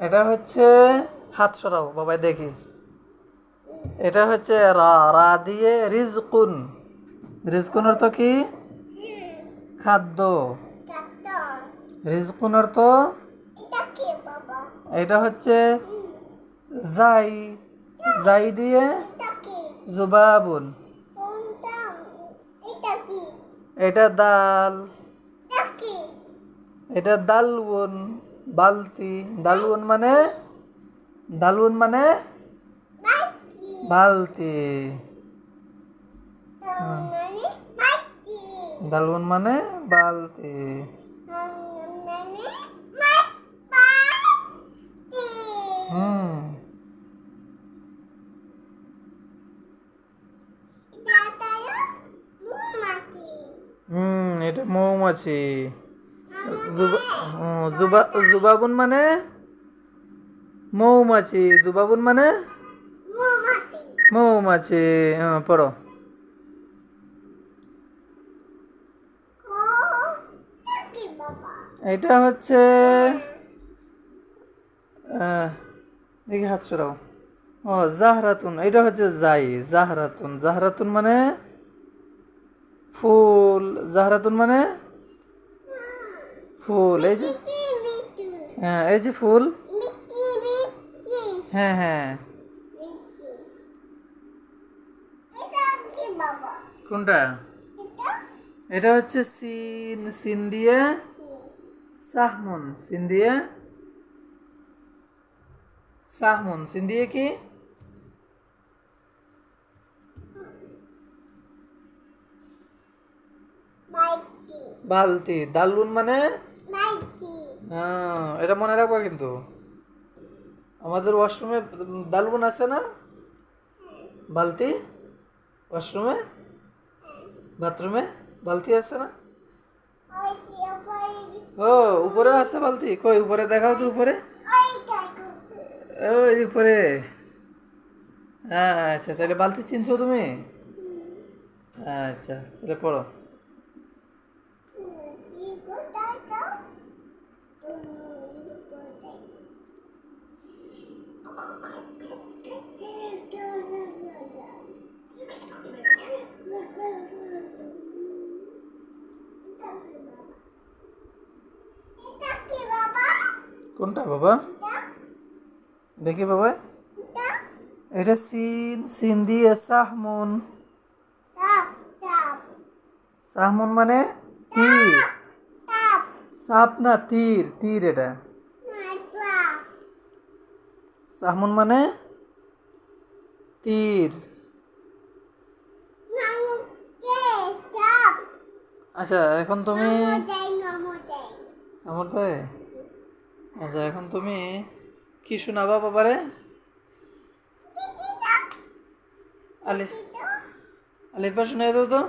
এটা হচ্ছে হাত সরাও বাবাই দেখি। এটা হচ্ছে রা, রা দিয়ে রিজকুন। রিজকুন অর্থ কি? খাদ্য। রিজকুন অর্থ এটা হচ্ছে জাই, জাই দিয়ে জুবাবুন। এটা দাল, এটা দালউন, বালতি। দালউন মানে, দালউন মানে বালতি। দালউন মানে বালতি। হুম এটা মৌমাছি। জুবাবুন মানে মৌমাছি। জুবাবুন মানে মৌমাছি। পড়ো। এটা হচ্ছে দেখি হাত সরাও। জাহরাতুন। এটা হচ্ছে জাই, জাহরাতুন। জাহরাতুন মানে ফুল। জাহরাতুন মানে ফুল। এই যে এই যে ফুল। হ্যাঁ হ্যাঁ। কোনটা? এটা হচ্ছে সিন, সিন দিয়ে সাহমুন। সিন দিয়ে সাহমুন। সিন দিয়ে কি? বালতি। দালুন মানে এটা মনে রাখবা কিন্তু। আমাদের ওয়াশরুমে দালুন আছে না? বালতি। ওয়াশরুমে, বাথরুমে বালতি আছে না? উপরে আছে বালতি। কই উপরে দেখাও তো উপরে। ওই উপরে। আচ্ছা, তাহলে বালতি চিনছো তুমি? আচ্ছা, তাহলে পড়ো। কোনটা বাবা? দেখি বাবা। এটা সিন, সিন দিয়ে সাহমুন। সাহমুন মানে তীর। সাপ না, তীর। তীর এটা। সাহমুন মানে তীর। আচ্ছা, এখন তুমি আমার তাই। আচ্ছা, এখন তুমি কি শোনাবা বাবারে? আলিফ, আলিফা শোনাই দাও তো।